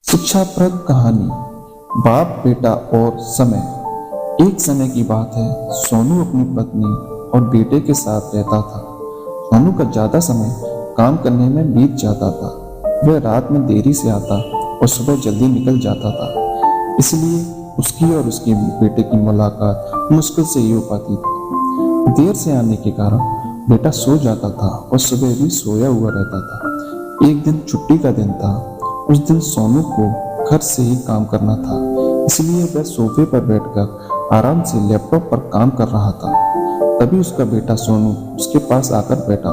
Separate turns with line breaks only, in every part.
शिक्षाप्रद कहानी बाप बेटा और समय। एक समय की बात है, सोनू अपनी पत्नी और बेटे के साथ रहता था। सोनू का ज्यादा समय काम करने में बीत जाता था। वह रात में देरी से आता और सुबह जल्दी निकल जाता था। इसलिए उसकी और उसके बेटे की मुलाकात मुश्किल से ही हो पाती थी। देर से आने के कारण बेटा सो जाता था और सुबह भी सोया हुआ रहता था। एक दिन छुट्टी का दिन था। उस दिन सोनू को घर से ही काम करना था, इसलिए वह सोफे पर बैठकर आराम से लैपटॉप पर काम कर रहा था। तभी उसका बेटा सोनू उसके पास आकर बैठा।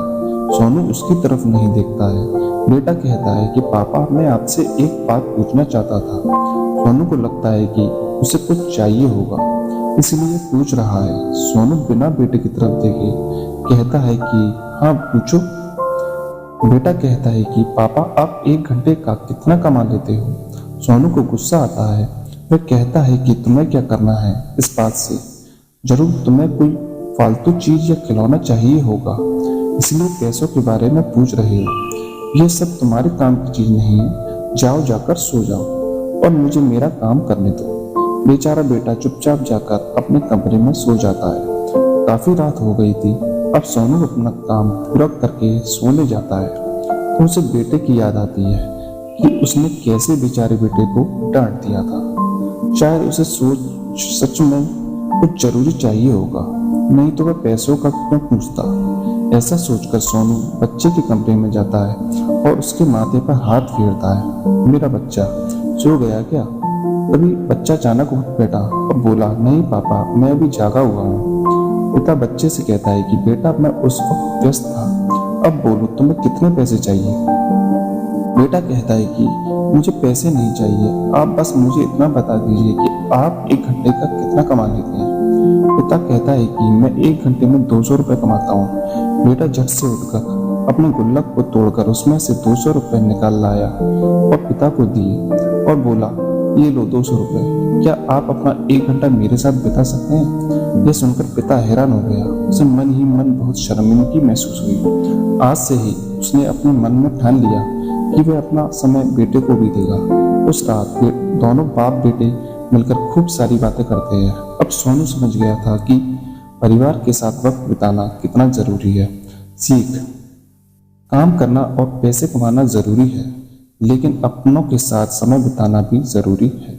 सोनू उसकी तरफ नहीं देखता है। बेटा कहता है कि पापा, मैं आपसे एक बात पूछना चाहता था। सोनू को लगता है कि उसे कुछ चाहिए होगा, इसलिए पूछ रहा है। सोनू बिना बेटे की तरफ देखे कहता है कि हाँ, पूछो। बेटा कहता है कि पापा, आप 1 घंटे का कितना कमा लेते हो? सोनू को गुस्सा आता है। वह कहता है कि तुम्हें क्या करना है इस बात से? जरूर तुम्हें कोई फालतू चीज या खिलौना चाहिए होगा, इसलिए पैसों के बारे में पूछ रहे हो। यह सब तुम्हारे काम की चीज नहीं है। जाओ, जाकर सो जाओ और मुझे मेरा काम करने दो। बेचारा बेटा चुपचाप जाकर अपने कमरे में सो जाता है। काफी रात हो गई थी। अब सोनू अपना काम पूरा करके सोने जाता है तो उसे बेटे की याद आती है कि उसने कैसे बेचारे बेटे को डांट दिया था। शायद उसे सच में कुछ जरूरी चाहिए होगा, नहीं तो वह पैसों का क्यों पूछता। ऐसा सोचकर सोनू बच्चे के कमरे में जाता है और उसके माथे पर हाथ फेरता है। मेरा बच्चा सो गया क्या? तभी बच्चा अचानक उठ बैठा और बोला, नहीं पापा, मैं अभी जागा हुआ हूँ। पिता बच्चे से कहता है कि बेटा, मैं उस वक्त व्यस्त था। अब बोलो, तुम्हें कितने पैसे चाहिए? बेटा कहता है कि मुझे पैसे नहीं चाहिए, आप बस मुझे इतना बता दीजिए कि आप 1 घंटे का कितना कमा लेते हैं। पिता कहता है कि मैं 1 घंटे में 200 रुपये कमाता हूँ। बेटा झट से उठकर अपने गुल्लक को तोड़कर उसमें से 200 रुपये निकाल लाया और पिता को दिए और बोला, ये लो 200 रुपये। क्या आप अपना 1 घंटा मेरे साथ बिता सकते हैं? यह सुनकर पिता हैरान हो गया। उसे मन ही मन बहुत शर्मिंदगी महसूस हुई। आज से ही उसने अपने मन में ठान लिया कि वह अपना समय बेटे को भी देगा। उस रात दोनों बाप बेटे मिलकर खूब सारी बातें करते हैं। अब सोनू समझ गया था कि परिवार के साथ वक्त बिताना कितना जरूरी है। सीख: काम करना और पैसे कमाना जरूरी है, लेकिन अपनों के साथ समय बिताना भी जरूरी है।